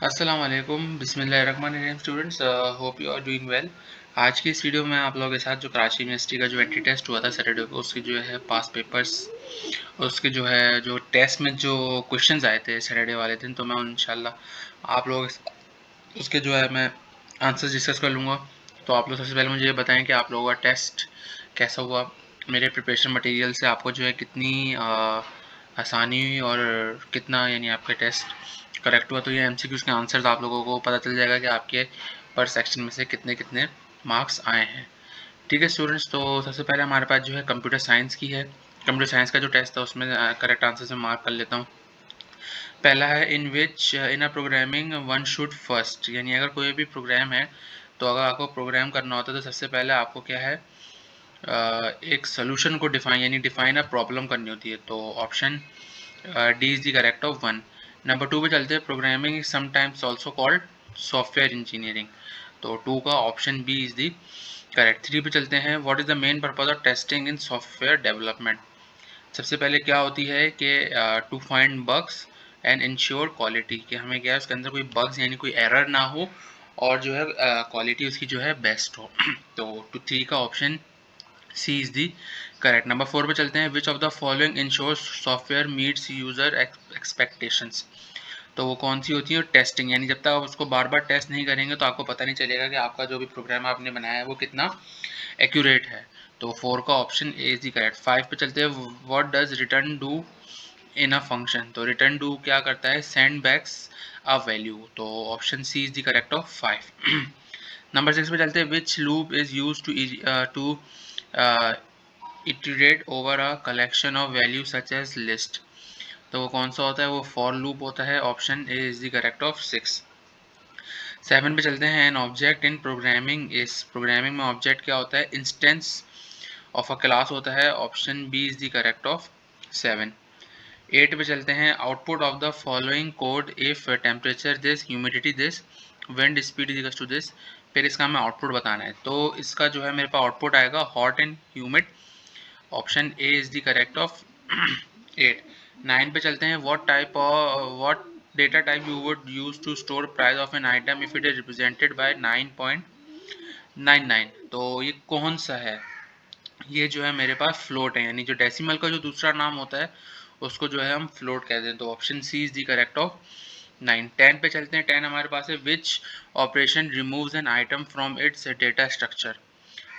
अस्सलाम वालेकुम बिस्मिल्लाहिर्रहमानिर्रहीम students, hope you are doing well. आज की इस वीडियो में आप लोगों के साथ जो कराची यूनिवर्सिटी का जो एंट्री टेस्ट हुआ था सैटरडे को, उसकी जो है पास पेपर्स, उसके जो है जो टेस्ट में जो क्वेश्चंस आए थे सैटरडे वाले दिन, तो मैं इंशाल्लाह आप लोग उसके जो है मैं आंसर्स डिस्कस कर लूँगा। तो आप लोग सबसे पहले मुझे ये बताएं कि आप लोगों का टेस्ट कैसा हुआ, मेरे प्रिपरेशन मटेरियल से आपको जो है कितनी आसानी हुई और कितना यानी आपका टेस्ट करेक्ट हुआ। तो ये एमसीक्यूज के आंसर्स आप लोगों को पता चल जाएगा कि आपके पर सेक्शन में से कितने कितने मार्क्स आए हैं। ठीक है स्टूडेंट्स, तो सबसे पहले हमारे पास जो है कंप्यूटर साइंस की है। कंप्यूटर साइंस का जो टेस्ट था उसमें करेक्ट आंसर से मार्क कर लेता हूँ। पहला है in which in a programming one should first, यानी अगर कोई भी प्रोग्राम है तो अगर आपको प्रोग्राम करना होता है तो सबसे पहले आपको क्या है, एक सोल्यूशन को डिफाइन यानी डिफाइन अ प्रॉब्लम करनी होती है। तो option D is the correct of one. Number two पे चलते हैं, programming is sometimes also called software engineering. तो टू का option B is the correct. Three पे चलते हैं, what is the main purpose of testing in software development. सबसे पहले क्या होती है कि to find bugs and ensure quality, कि हमें क्या है उसके अंदर कोई बग्स यानी कोई एरर ना हो और जो है क्वालिटी उसकी जो है बेस्ट हो। तो टू थ्री का option C is the correct. Number four पे चलते हैं, which of the following ensure software meets user expectations. तो वो कौन सी होती है टेस्टिंग, यानी जब तक आप उसको बार बार टेस्ट नहीं करेंगे तो आपको पता नहीं चलेगा कि आपका जो भी प्रोग्राम आपने बनाया है वो कितना एक्यूरेट है। तो फोर का option A is the correct. Five पे चलते हैं, what does return do in a function. तो रिटर्न डू क्या करता है, सेंड बैक्स अ वैल्यू। तो option C is the correct of five. Number six पे चलते हैं, which loop is use to iterate over a collection of values such as list। तो वो कौन सा होता है, वो फॉर लूप होता है। Option A is the correct of six. Seven पे चलते हैं, an object in programming is. Programming में ऑब्जेक्ट क्या होता है, इंस्टेंस ऑफ अ क्लास होता है। Option B is the correct of seven. Eight पे चलते हैं, output of the following code if temperature this, humidity this, wind speed is equal to this. फिर इसका हमें आउटपुट बताना है। तो इसका जो है मेरे पास आउटपुट आएगा hot and humid. Option A is the correct of eight. Nine पे चलते हैं, what data type you would use to store price of an item if it is represented by 9.99। तो ये कौन सा है, ये जो है मेरे पास फ्लोट है, यानी जो डेसिमल का जो दूसरा नाम होता है उसको जो है हम फ्लोट कहते हैं। तो option C is the correct of nine. Ten पे चलते हैं, टेन हमारे पास है, which operation removes an item from its data structure.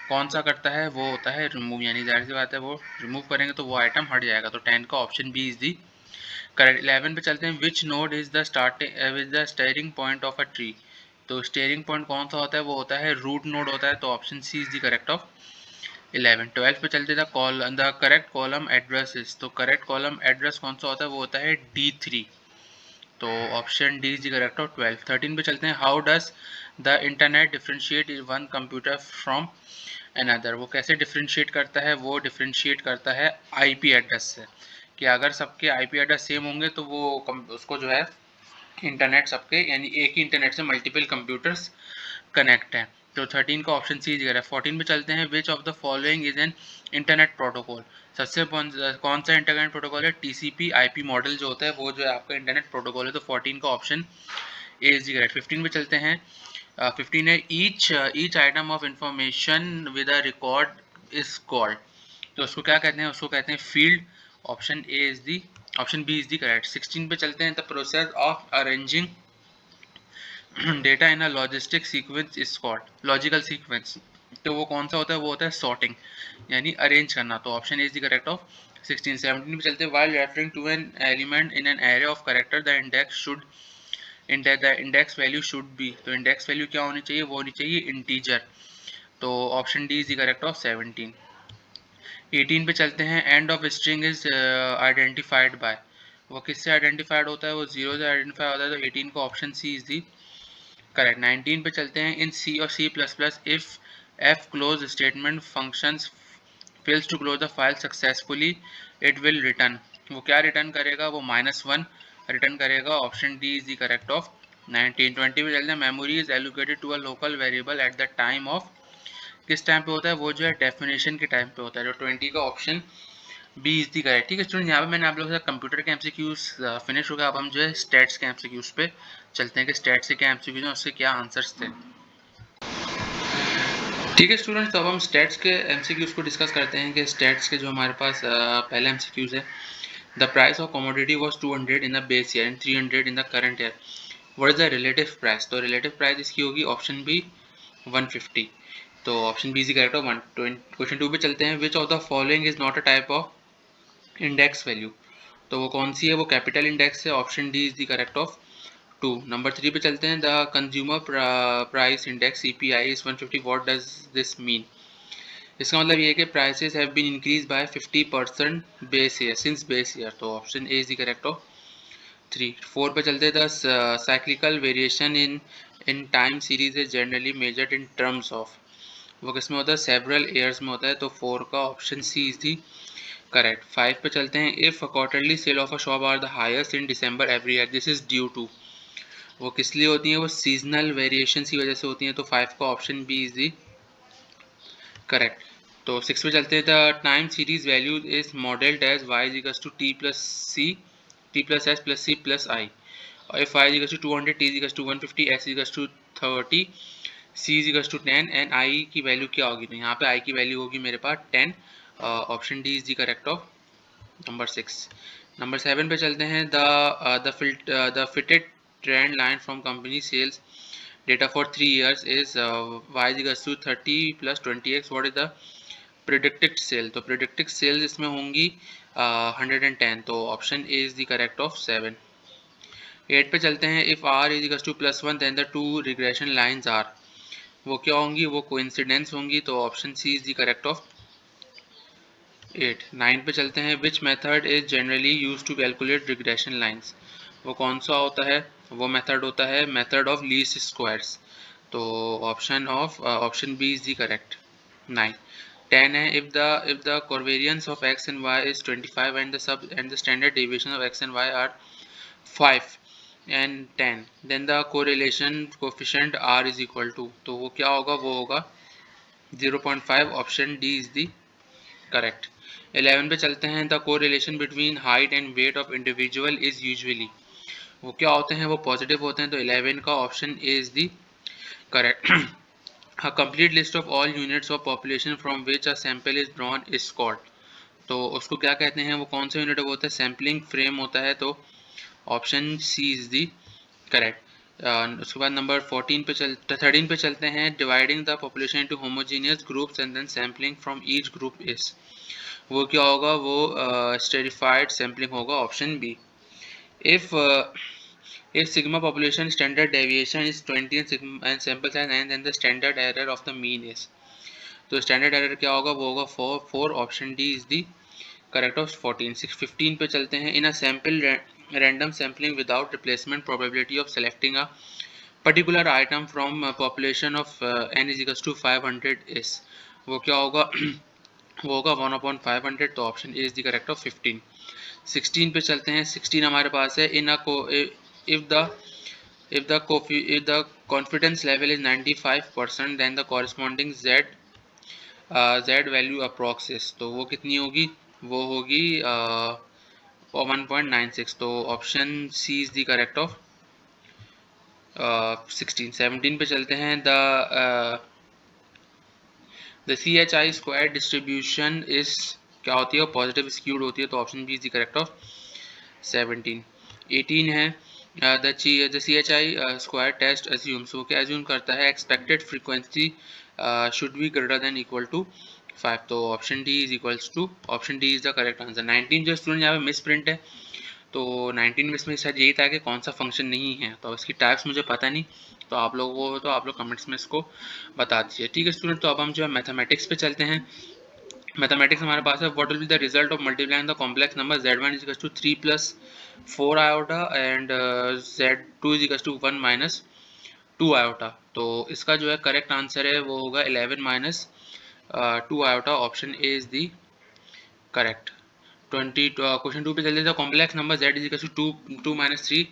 कौन सा करता है, वो होता है रिमूव, यानी जाहिर सी बात है वो रिमूव करेंगे तो वो आइटम हट जाएगा। तो 10 का option B is the correct. 11 पे चलते हैं, which node is the starting point of a tree. तो स्टेयरिंग पॉइंट कौन सा होता है, वो होता है रूट नोड होता है। तो option C is the correct of 11। 12 पे चलते द करेक्ट कॉलम एड्रेस। तो करेक्ट कॉलम एड्रेस कौन सा होता है, वो होता है D3। तो option D is the correct of 12। 13 पे चलते हैं, how does the internet differentiate one computer from another. वो कैसे डिफ्रेंशिएट करता है, वो डिफ्रेंशिएट करता है आईपी एड्रेस से, कि अगर सबके आईपी एड्रेस सेम होंगे तो वो उसको जो है इंटरनेट सबके यानी एक ही इंटरनेट से मल्टीपल कंप्यूटर्स कनेक्ट हैं। तो 13 का ऑप्शन सी है। 14 पे चलते हैं, which of the following is an internet protocol. सबसे कौन सा इंटरनेट प्रोटोकॉल है, टीसीपी आईपी मॉडल जो होता है वो जो है आपका इंटरनेट प्रोटोकॉल है। तो 14 का ऑप्शन ए इज करेक्ट। 15 पे चलते हैं, 15 है, each item of information with a record is called. तो उसको क्या कहते हैं, उसको कहते हैं field. Option A is the option B is the correct. 16 पे चलते हैं, the process of arranging data in a logistic sequence is called logical sequence. तो वो कौन सा होता है, वो होता है सॉर्टिंग, यानी अरेंज करना। तो option is the correct of 16। 17 पे चलते हैं, while referring to an element in an array of character the index value should be. तो इंडेक्स वैल्यू क्या होनी चाहिए, वो होनी चाहिए इंटीजर। तो option D is the correct of 17। 18 पे चलते हैं, end of string is identified by. वो किससे आइडेंटिफाइड होता है, वो जीरो से आइडेंटिफाई होता है। तो 18 का option C is the correct. 19 पे चलते हैं, इन सी और C plus plus if F close statement functions fails to close the file successfully it will return. वो क्या रिटर्न करेगा, वो -1 रिटर्न करेगा। Option D is the correct of 19। 20 पे चलते हैं, memory is allocated to a local variable at the time of. किस time पे होता है, वो जो है डेफिनेशन के टाइम पे होता है। तो 20 का option B is the correct. ठीक है स्टूडेंट, यहाँ पे मैंने आप लोगों के साथ कंप्यूटर के एमसीक्यूज फिनिश हो गया। अब हम जो है स्टैट्स के एमसीक्यूज पे चलते हैं कि स्टैट्स से क्या एमसीक्यूज हैं, उससे क्या आंसर्स थे। ठीक है स्टूडेंट्स, तो अब हम स्टैट्स के एमसीक्यूज को डिस्कस करते हैं कि स्टैट्स के जो हमारे पास पहला एमसीक्यूज है, the price of commodity was 200 in the base year and 300 in the current year, what is the relative price. तो रिलेटिव प्राइस इसकी होगी ऑप्शन बी 150। तो option B is correct. Of 120। Question 2 पे चलते हैं, which of the following is not a type of index value. तो वो कौन सी है, वो कैपिटल इंडेक्स है, option D is the correct of 2। Number 3 पे चलते हैं, the consumer price index CPI is 150, what does this mean. इसका मतलब ये है कि prices have been increase by 50% base year since base year. तो option A is the correct of 3। 4 पे चलते हैं, the cyclical variation in time series is generally measured in terms of. वो किसमें होता है, सेवरल ईयर्स में होता है। तो 4 का option C is the correct. 5 पे चलते हैं, if quarterly sale of a shop are the highest in December every year, this is due to. वो किस लिए होती है, वो सीजनल वेरिएशन की वजह से होती है। तो 5 का option B is the correct. तो 6 पे चलते हैं, the time series value is modelled as Y is equals to T plus C T plus S plus C plus I. और if Y is equals to 200, T is equals to 150, S is equals to 30, C is equals to 10 and I की value क्या होगी। तो यहाँ पे आई की value होगी मेरे पास 10। Option D is the correct of number 6। Number 7 पे चलते हैं, the fitted trend line from company sales data for 3 years is y is equals to 30 plus 20x, what is the predicted sale। तो predicted sales इसमें होंगी 110। तो option A is the correct of 7। 8 पे चलते हैं, if r is equals to +1 then the two regression lines are, वो क्या होंगी, वो कोइंसिडेंस होंगी। तो option C is the correct of 8। 9 पे चलते हैं, which method is generally use to calculate regression lines. वो कौन सा होता है, वो मेथड होता है मेथड ऑफ लीस्ट स्क्वायर्स। तो option B is the correct. 9। 10 है, if the covariance of x and y is 25 and the standard deviation of x and y are 5 and 10, then the correlation coefficient r is equal to, तो वो क्या होगा, वो होगा 0.5। Option D is the correct. 11 पे चलते हैं, the correlation between height and weight of individual is usually, वो क्या होते हैं, वो पॉजिटिव होते हैं। तो 11 का option A is the correct. A complete list of all units of population from which a sample is drawn is called, तो उसको क्या कहते हैं, वो कौन सा यूनिट होता है, सैम्पलिंग फ्रेम होता है। तो option C is the correct. उसके बाद नंबर 13 पे चलते हैं, dividing the population into homogeneous groups and then sampling from each group is, वो क्या होगा, वो स्टेरिफाइड सैम्पलिंग होगा। Option B. If if sigma population standard deviation is 20 and sample size 9, then the standard error of the mean is, तो standard error क्या होगा, वो होगा 4। Option D is the correct of 14। 15 पे चलते हैं, in a sample random sampling without replacement probability of selecting a particular item from population of n is equals to 500 is, वो क्या होगा वो होगा 1/500। तो option A is the correct of 15। 16 पे चलते हैं, 16 हमारे पास है, इन if the if the confidence level is 95% then the corresponding z value approx is, तो वो कितनी होगी, वो होगी 1.96। तो option C is the correct of 16। 17 पे चलते हैं, the C H I square distribution is क्या होती है, पॉजिटिव स्क्यूड होती है। तो option B is the correct of 17। 18 है, the C H I square test assumes, वो क्या एज्यूम करता है, expected frequency should be greater than equal to 5। तो option D is equals to, option D is the correct answer. 19 जो student यहाँ पे miss print है, तो 19 में इसमें शायद यही था कि कौन सा फंक्शन नहीं है, तो इसकी टाइप्स मुझे पता नहीं, तो आप लोगों को तो आप लोग कमेंट्स में इसको बता दीजिए। ठीक है स्टूडेंट, तो अब हम जो है मैथमेटिक्स पे चलते हैं। मैथमेटिक्स हमारे पास है, what will be the result of multiplying the complex number z1 is to 3 plus 4 iota and z2 is to 1 minus 2 iota. तो इसका जो है करेक्ट आंसर है, वो होगा 11 minus 2 iota. Option A is the correct. 20 question 2 पे चलते हैं, complex number z is to 2 minus 3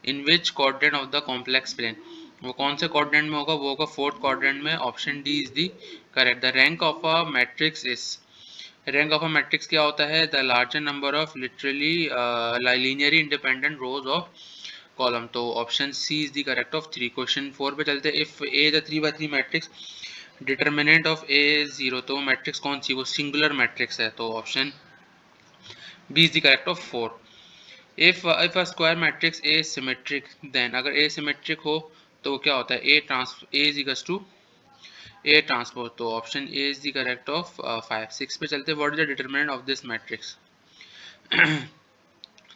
in which quadrant of the complex plane, वो कौन से क्वाड्रेंट में होगा, वो होगा फोर्थ क्वाड्रेंट में। Option D is the correct. The rank of a matrix is, rank of a matrix क्या होता है? The larger number of literally linearly independent rose of column. तो option C is the correct of 3। Question 4 पे चलते हैं। If A the 3x3 matrix determinant of A 0, तो matrix कौन सी? वो सिंगुलर मैट्रिक्स है, तो option B is the correct of 4। if a square matrix A is symmetric, then अगर A symmetric हो तो वो क्या होता है? A is equals to A transpose, तो option A is the correct of 5। 6 पे चलते हैं। What is the determinant of this matrix?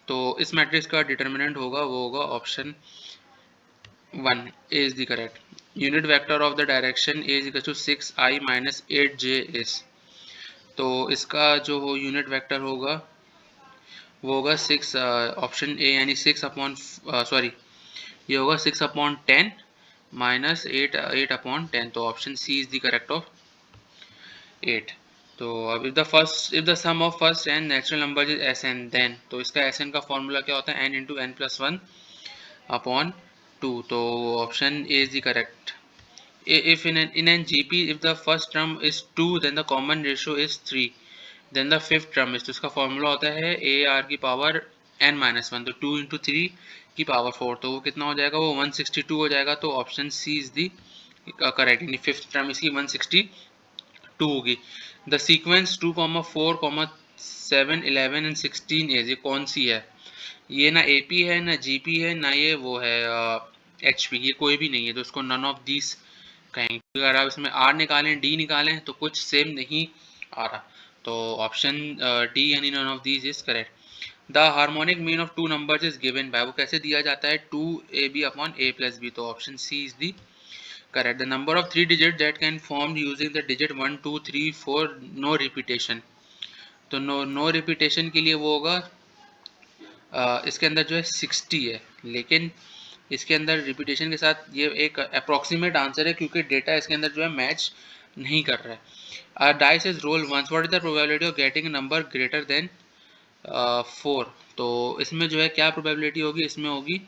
तो इस मैट्रिक्स का डिटरमिनेंट होगा, वो होगा option 1। A is the correct। Unit vector of the direction A is equals to 6i minus 8j is, तो इसका जो हो यूनिट वेक्टर होगा वो होगा 6, ऑप्शन ए यानी 6 अपॉन सॉरी ये होगा 6/10 माइनस 8/10, तो option C is the correct of 8। तो अब if the sum of first n natural number is S n, then तो इसका एस एन का फॉर्मूला क्या होता है? एन इंटू एन प्लस 1/2, तो option A is the correct. if in an GP if the first term is 2 then the common ratio is 3 then the fifth term is, तो इसका formula होता है A R की power n-1, तो 2 into 3 की power 4, तो वो कितना हो जाएगा? वो 162 हो जाएगा, तो option C is the correct, यानी फिफ्थ टर्म इसकी 162 होगी। द सीक्वेंस 2, 4, 7, 11 एंड 16 ये कौन सी है? ये ना एपी है, ना जीपी है, ना ये वो है एचपी, ये कोई भी नहीं है, तो इसको नन ऑफ दीज कहेंगे। अगर आप इसमें आर निकालें, डी निकालें, तो कुछ सेम नहीं आ रहा, तो ऑप्शन डी यानी none of these is correct. The harmonic mean of two numbers is given by, वो कैसे दिया जाता है? 2ab upon a plus b, तो option C is the correct. The number of 3 digit that can form using the digit 1, 2, 3, 4 no repetition, तो no repetition के लिए वो होगा इसके अंदर जो है 60 है, लेकिन इसके अंदर रिपीटेशन के साथ ये एक अप्रॉक्सीमेट आंसर है क्योंकि डेटा इसके अंदर जो है मैच नहीं कर रहा है। Dice is roll once, what is the probability of getting number greater than 4, तो इसमें जो है क्या प्रोबेबिलिटी होगी? इसमें होगी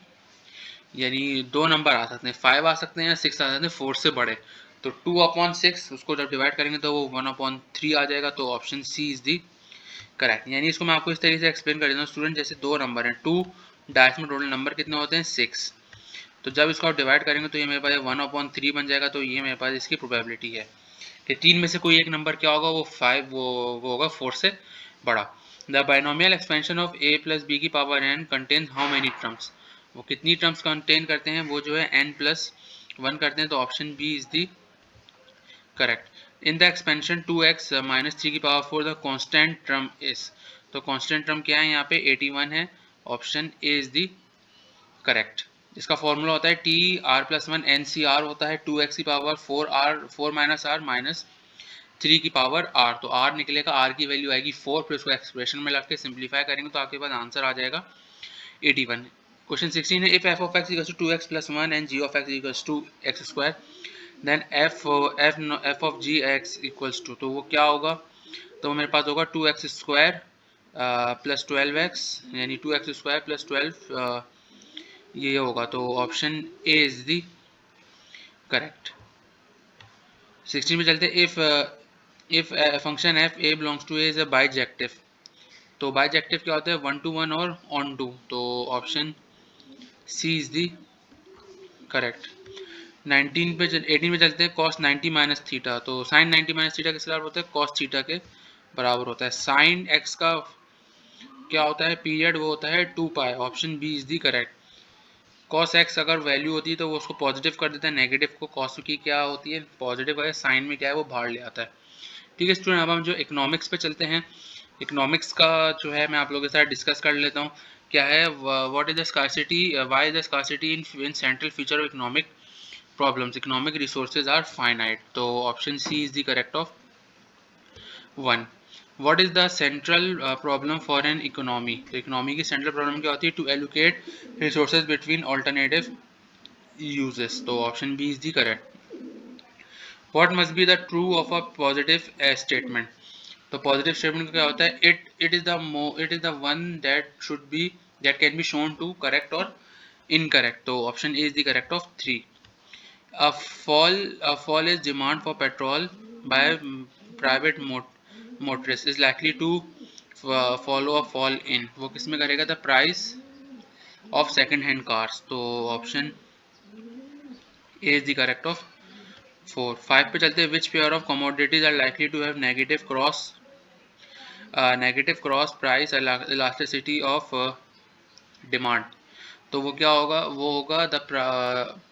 यानी दो नंबर आ सकते हैं, 5 आ सकते हैं या 6 आ सकते हैं 4 से बड़े, तो 2/6 उसको जब डिवाइड करेंगे तो वो 1/3 आ जाएगा, तो option C is the correct. यानी इसको मैं आपको इस तरीके से एक्सप्लेन कर देता हूँ स्टूडेंट, जैसे दो नंबर हैं 2, डाइस में टोटल नंबर कितने होते हैं? 6, तो जब इसको आप डिवाइड करेंगे तो ये मेरे पास 1/3 बन जाएगा, तो ये मेरे पास इसकी प्रोबेबिलिटी है कि 3 में से कोई एक नंबर क्या होगा? वो 5 वो होगा 4 से बड़ा। The binomial expansion of a plus b की power n contain how many terms, वो कितनी टर्म्स कंटेन करते हैं? वो जो है n+1 करते हैं, तो option B is the correct. In the expansion 2x minus 3 की power 4 the constant term is, तो कॉन्स्टेंट टर्म क्या है यहाँ पे? 81 है, option A is the correct. इसका फॉर्मूला होता है T R plus 1 n C R होता है 2x की पावर 4 माइनस आर माइनस 3 की पावर r, तो r निकलेगा, r की वैल्यू आएगी 4, फिर उसको एक्सप्रेशन में रख के सिंप्लीफाई करेंगे तो आपके पास आंसर आ जाएगा 81। क्वेश्चन 16 है, if f of x equals to 2x plus 1 and g of x equals to x square then f of g x equals to, तो वो क्या होगा? तो मेरे पास होगा 2x स्क्वायर प्लस 12x, यानी 2x स्क्वायर प्लस 12 ये होगा, तो option A is the correct. 16 में चलते, if function F A belongs to A is a bijective, तो बाइजेक्टिव क्या होता है? 1 to 1 और ऑन टू, तो option C is the correct. 18 पे चलते हैं, कॉस 90 माइनस थीटा, तो साइन 90 माइनस थीटा किसके बराबर होता है? कॉस थीटा के बराबर होता है। साइन एक्स का क्या होता है? पीरियड वो होता है 2π, option B is the correct. Cos x अगर वैल्यू होती है तो वो उसको पॉजिटिव कर देता है, नेगेटिव को कॉस की क्या होती है? पॉजिटिव है, साइन में क्या है? वो बाहर ले आता है। ठीक है स्टूडेंट, अब हम जो इकोनॉमिक्स पे चलते हैं। इकोनॉमिक्स का जो है मैं आप लोगों के साथ डिस्कस कर लेता हूँ। क्या है? What is the scarcity, why is the scarcity in central feature of economic problems, economic resources are finite, तो option C is the correct of 1। What is the central problem for an economy, तो economy की central problem क्या होती है? To allocate resources between alternative uses, तो option B is the correct. What must be the true of a positive statement, तो positive statement क्या होता है? It is the one that should be that can be shown to correct और incorrect, तो option A is the correct of 3। a fall is demand for petrol by private motorist is likely to follow a fall in, वो किस में करेगा? the price of second hand cars. तो option A is the correct of 4. 5 पे चलते हैं. which pair of commodities are likely to have negative cross price elasticity of demand? तो वो क्या होगा? वो होगा द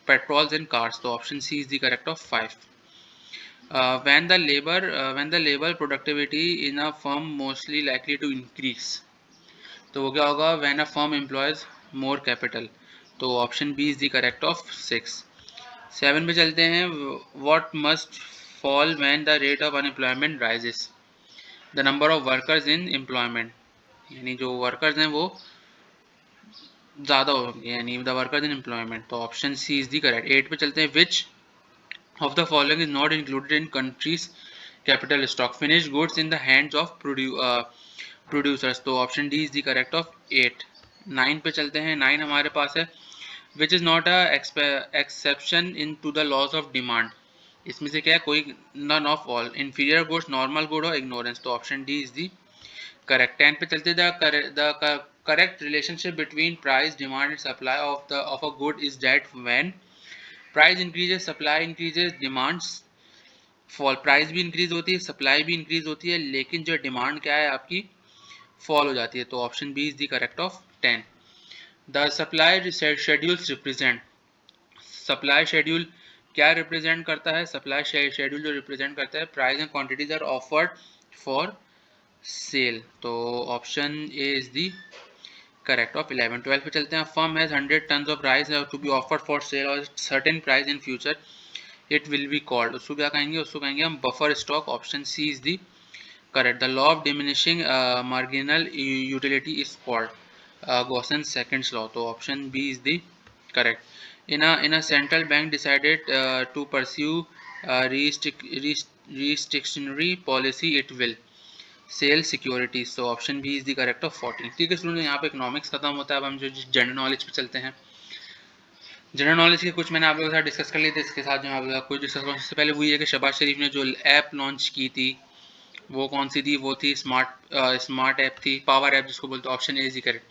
पेट्रोल्स इन कार्स. तो option C is the correct of 5. when the labor productivity in a firm mostly likely to increase, तो वो क्या होगा? when a firm employs more capital. तो option B is the correct of 6. 7 पे चलते हैं. what must fall when the rate of unemployment rises? the number of workers in employment, यानी जो वर्कर्स हैं वो ज़्यादा होंगे, यानी द वर्कर्स इन एम्प्लॉयमेंट. तो option C is the correct. 8 पे चलते हैं. Which of the following is not included in countries capital stock? Finish goods in the hands of producers. तो option D is the correct of 8. 9 पे चलते हैं. 9 हमारे पास है. Which is not a exception in to the laws of demand. इसमें से क्या है? कोई none of all. Inferior goods, normal good और इग्नोरेंस. तो option D is the correct. 10 पे चलते. The correct relationship between price, demand and supply of a good is that when price increases, supply increases, demands fall. Price भी increase होती है, supply भी increase होती है, लेकिन जो डिमांड क्या है आपकी? फॉल हो जाती है. तो option B is the correct of 10. The supply schedules represent. Supply schedule क्या रिप्रेजेंट करता है? सप्लाई शेड्यूल जो रिप्रेजेंट करता है price and quantities are offered for sale. तो option A is the correct of 11. 12 पे चलते हैं. Firm has 100 tons of rice to be offered for sale और certain price in future, it will be called. उसको क्या कहेंगे? उसको कहेंगे हम buffer stock. Option C is the correct. The law of diminishing marginal utility is called Gossen seconds law. तो option B is the correct. in a central bank decided to pursue restrictionary policy, it will sell securities. तो option B is the correct of 14. ठीक है student, यहाँ पे economics खत्म होता है. अब हम जो जनरल नॉलेज पे चलते हैं. जनरल नॉलेज के कुछ मैंने आप लोगों के साथ डिस्कस कर लिए थे. इसके साथ जो आप लोग कुछ डिस्कस करने से पहले वही है कि शहबाज शरीफ ने जो ऐप लॉन्च की थी वो कौन सी थी? वो थी स्मार्ट ऐप थी, पावर ऐप जिसको बोलते हैं. Option A is the correct.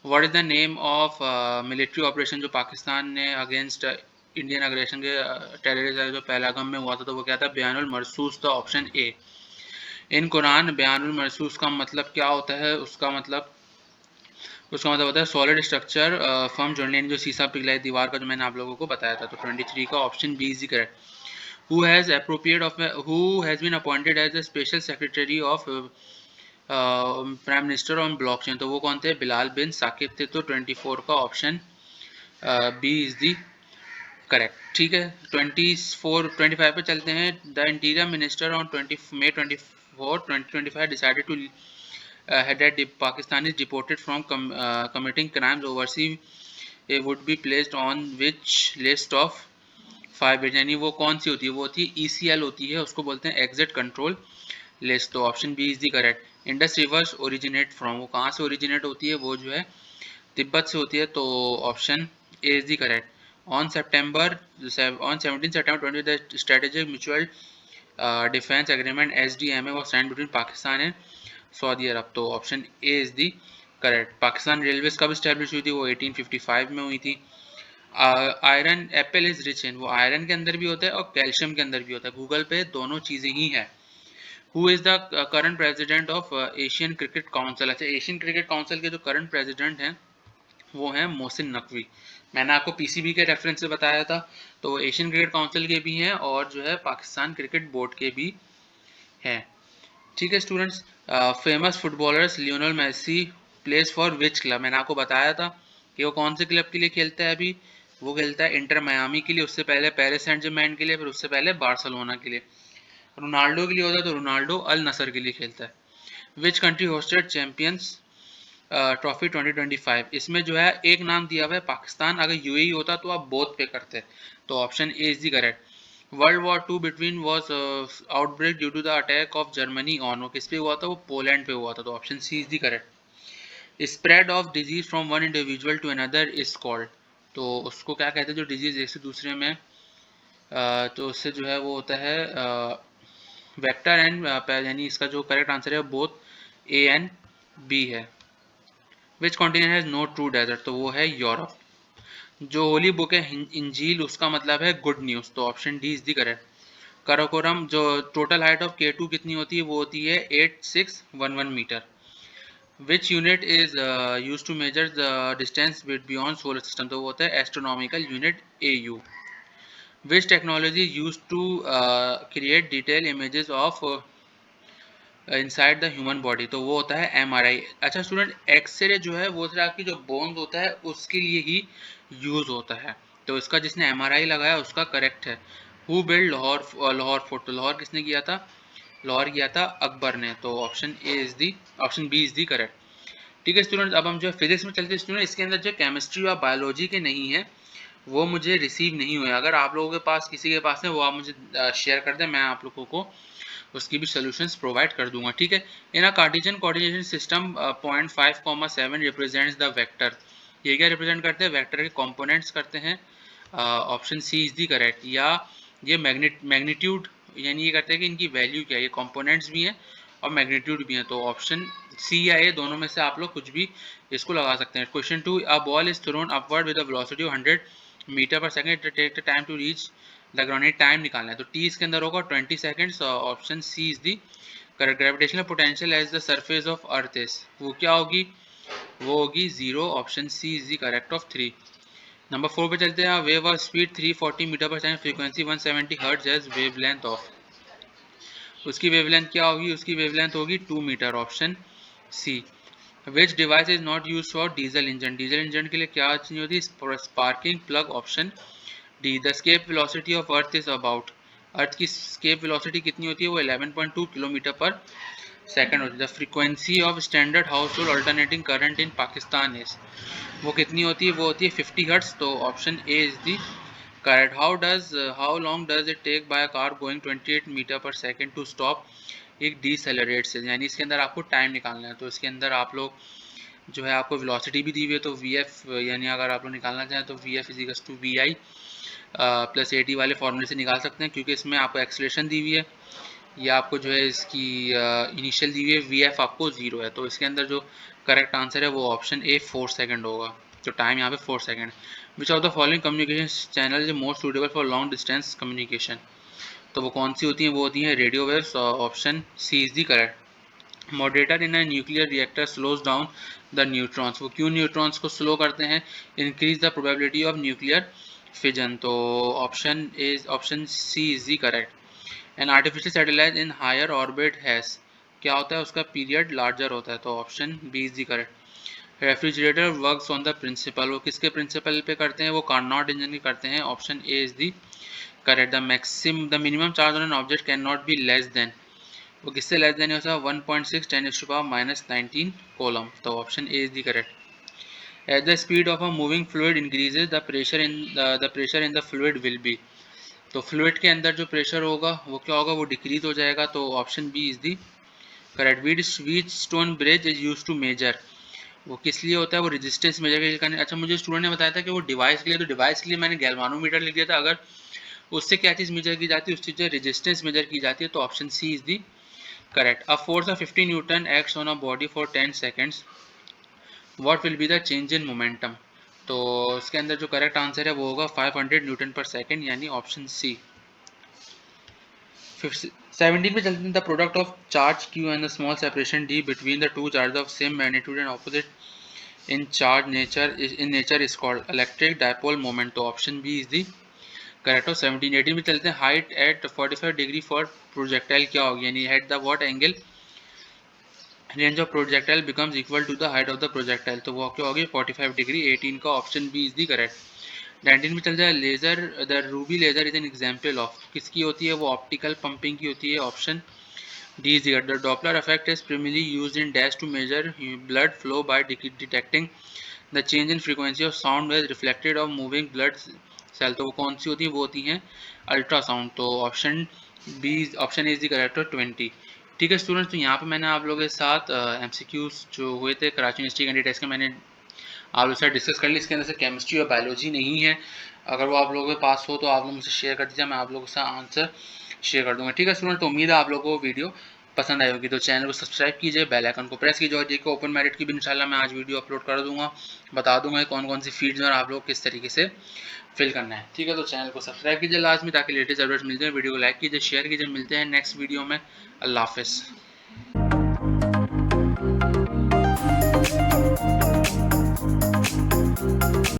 What is the name of military operation जो पाकिस्तान ने अगेंस्ट इंडियन अग्रेशन के टेररिज्म जो पहलगाम में हुआ था? तो वो क्या था? बयानुल मरसूस. था ऑप्शन ए. इन कुरान बयानुल मरसूस का मतलब क्या होता है? उसका मतलब होता है सॉलिड स्ट्रक्चर फर्म जॉइंट, जो सीसा पिघलाई दीवार का जो मैंने आप लोगों को बताया था. तो 23 का option B is correct. Who has been appointed as the special secretary of prime minister on blockchain? तो वो कौन थे? बिलाल बिन साकिब थे. तो 24 का option B is the correct. ठीक है. 25 पे चलते हैं. The interior minister on 20 May 24, 2025 decided to that Pakistan is deported from committing crimes overseas would be placed on which list of 5. यानी वो कौन सी होती है? वो होती है ECL होती है, उसको बोलते हैं एग्जिट कंट्रोल लिस्ट. तो option B is the correct. Indus rivers originate from. वो कहाँ से ओरिजिनेट होती है? वो जो है तिब्बत से होती है. तो option A is the correct. on 17 September 20, the strategic mutual defense agreement SDMA was signed between Pakistan and Saudi Arab. तो option A is the correct. Pakistan railways कब स्टैब्लिश हुई थी? वो 1855 में हुई थी. Iron apple is rich in. वो iron के अंदर भी होता है और कैल्शियम के अंदर भी होता है. गूगल पे दोनों चीज़ें ही है. Who is the current president of Asian cricket council? अच्छा, एशियन क्रिकेट काउंसिल के जो करंट प्रेसिडेंट हैं वो हैं मोहसिन नकवी. मैंने आपको पीसीबी के रेफरेंस से बताया था. तो एशियन क्रिकेट काउंसिल के भी हैं और जो है पाकिस्तान क्रिकेट बोर्ड के भी हैं. ठीक है students. Famous footballers Lionel Messi plays for which club? मैंने आपको बताया था कि वो कौन से क्लब के लिए खेलता है. अभी वो खेलता है इंटर मियामी के लिए, उससे पहले पेरिस सेंट जर्मेन के लिए, फिर उससे पहले बार्सिलोना के लिए. रोनाल्डो के लिए होता है तो रोनाल्डो अल नसर के लिए खेलता है. Which country hosted champions trophy 2025? इसमें जो है एक नाम दिया हुआ है पाकिस्तान. अगर यूएई होता तो आप बोथ पे करते. तो option A is the correct. World war 2 between was outbreak due to the attack of Germany on. वो किस पे हुआ था? वो पोलैंड पे हुआ था. तो option C is the correct. Spread of disease from one individual to another is called. तो उसको क्या कहते हैं जो डिजीज एक से दूसरे में तो उससे जो है वो होता है वेक्टर एंड यानी इसका जो करेक्ट आंसर है बोथ ए एंड बी है। Which continent has no true desert, तो वो है यूरोप। जो होली बुक है इंजील, उसका मतलब है गुड न्यूज़, तो option D is the correct. Karakoram, जो टोटल हाइट ऑफ K2 कितनी होती है, वो होती है 8611 metre. Which unit is use to measure the distance beyond solar system, तो वो होता है astronomical unit AU। Which technology use to create detail images of inside the human body, तो वो होता है MRI। अच्छा स्टूडेंट, एक्सरे जो है वो सिर्फ आपकी जो बोन्स होता है उसके लिए ही यूज होता है, तो इसका जिसने MRI लगाया उसका करेक्ट है। हु बिल्ड लाहौर फोर्ट, तो लाहौर किसने किया था, लाहौर किया था अकबर ने, तो option B is the correct. ठीक है स्टूडेंट, अब हम जो फिजिक्स में चलते हैं स्टूडेंट, इसके अंदर जो केमिस्ट्री और बायोलॉजी के नहीं है वो मुझे रिसीव नहीं हुए। अगर आप लोगों के पास किसी के पास है वो आप मुझे शेयर कर दें, मैं आप लोगों को उसकी भी सोल्यूशंस प्रोवाइड कर दूंगा। ठीक है, in a Cartesian coordination system 0.5, represents the vector, ये क्या रिप्रेजेंट करते हैं, वेक्टर के कंपोनेंट्स करते हैं। Option C is the correct. या ये मैग्नीट्यूड यानी ये करते हैं कि इनकी वैल्यू क्या है, ये कंपोनेंट्स भी हैं और मैग्नीट्यूड भी है, तो ऑप्शन सी या ए दोनों में से आप लोग कुछ भी इसको लगा सकते हैं। Question 2, a ball is thrown upward with a velocity of 100 metre per second, it take the time to reach the ground, time निकालना है, तो टी इसके अंदर होगा 20 seconds, option C is the correct. Gravitational potential as the surface of earth is, वो क्या होगी, वो होगी 0, option C is the correct of 3। Number 4 पे चलते हैं, wave of speed 340 metre per second, frequency 170 hertz as wavelength of, उसकी wavelength क्या होगी, उसकी वेवलेंथ होगी 2 metre, option C. Which device is not use for diesel engine, diesel engine के लिए क्या चीज होती है, sparking plug, option D. The escape velocity of earth is about, earth की स्केप वेलोसिटी कितनी होती है, वो 11.2 किलोमीटर पर सेकंड होती है। The frequency of standard house hold alternating current in Pakistan is, वो कितनी होती है, वो होती है 50 हर्ट्ज, तो option A is the correct. How long does it take by a car going 28 metre per second to stop एक डीसेलरेट से, यानी इसके अंदर आपको टाइम निकालना है, तो इसके अंदर आप लोग जो है आपको वेलोसिटी भी दी हुई है, तो VF यानी अगर आप लोग निकालना चाहें तो VF is to VI plus AT वाले फॉर्मूले से निकाल सकते हैं, क्योंकि इसमें आपको एक्सलेशन दी हुई है, ये आपको जो है इसकी इनिशियल दी हुई है, VF आपको 0 है, तो इसके अंदर जो करेक्ट आंसर है वो ऑप्शन ए 4 सेकंड होगा, तो टाइम यहाँ पे 4 second. Which of the following communication channel is most suitable for long distance communication, तो वो कौन सी होती हैं, वो होती हैं radio waves, option C is the correct. Moderator in a nuclear reactor slows down the neutrons, वो क्यों न्यूट्रॉन्स को स्लो करते हैं, increase the probability of nuclear fission, तो option C is the correct. An artificial satellite in higher orbit has, क्या होता है, उसका पीरियड लार्जर होता है, तो option B is the correct. Refrigerator works on the principle, वो किसके प्रिंसिपल पे करते हैं, वो कार्नोट इंजन के करते हैं, option A is the correct. The minimum charge on an object can not be less than, वो किससे लेस देन है, 1.6 10⁻⁻19 कोलम, तो option A is the correct. At the speed of a moving fluid increases the pressure in the fluid will be, तो fluid के अंदर जो pressure होगा वो क्या होगा, वो डिक्रीज हो जाएगा, तो option B is the correct. Wheatstone bridge is use to measure, वो किस लिए होता है, वो रेजिस्टेंस मेजर के लिए करने। अच्छा मुझे स्टूडेंट ने बताया था कि वो डिवाइस के लिए, तो डिवाइस के लिए मैंने गैल्वानोमीटर लिख दिया था, अगर उससे क्या चीज़ मेजर की जाती है, उस चीज़ से रेजिस्टेंस मेजर की जाती है, तो option C is the correct. A force of 50 newton acts on a body for 10 seconds, what will be the change in momentum, तो इसके अंदर जो करेक्ट आंसर है वो होगा 500 न्यूटन पर सेकंड, यानी ऑप्शन सी। 17 में चलते हैं, the product of charge Q and the small separation D between the two charge of same magnitude and opposite in nature is called electric dipole moment, तो option B is the correct. Of 17 18 में चलते हैं, height at 45 degree for projectile क्या होगी, यानी at the what angle range of projectile becomes equal to the height of the projectile, तो वो क्या होगी 45 डिग्री, 18 का option B is the correct. 19 में चल जाए, laser the ruby laser is an example of, किसकी होती है, वो ऑप्टिकल पंपिंग की होती है, option D is the Doppler effect is primarily used in dash to measure blood flow by detecting the change in frequency of sound waves reflected of moving blood cell, तो वो कौन सी होती है, वो होती हैं अल्ट्रासाउंड, तो ऑप्शन इज द करेक्ट 20। ठीक है स्टूडेंट्स, तो यहाँ पे मैंने आप लोगों के साथ MCQs जो हुए थे कराची यूनिवर्सिटी कैंडिडेट टेस्ट के, मैंने आप लोग से डिस्कस कर ली। इसके अंदर से केमिस्ट्री और बायोलॉजी नहीं है, अगर वो आप लोगों के पास हो तो आप लोग मुझसे शेयर कर दीजिए, मैं आप लोगों के साथ आंसर शेयर कर दूंगा। ठीक है स्टूडेंट, तो उम्मीद है आप लोगों को वीडियो पसंद आई होगी। तो चैनल को सब्सक्राइब कीजिए, बेल आइकन को प्रेस कीजिए, और जेके ओपन मेरिट की भी इंशाल्लाह मैं आज वीडियो अपलोड कर दूंगा, बता दूंगा कौन कौन सी फील्ड्स में आप लोग किस तरीके से फिल करना है। ठीक है, तो चैनल को सब्सक्राइब कीजिए लास्ट में, ताकि लेटेस्ट अपडेट्स मिलते हैं। वीडियो को लाइक कीजिए, शेयर कीजिए। मिलते हैं नेक्स्ट वीडियो में। अल्लाह हाफिज़।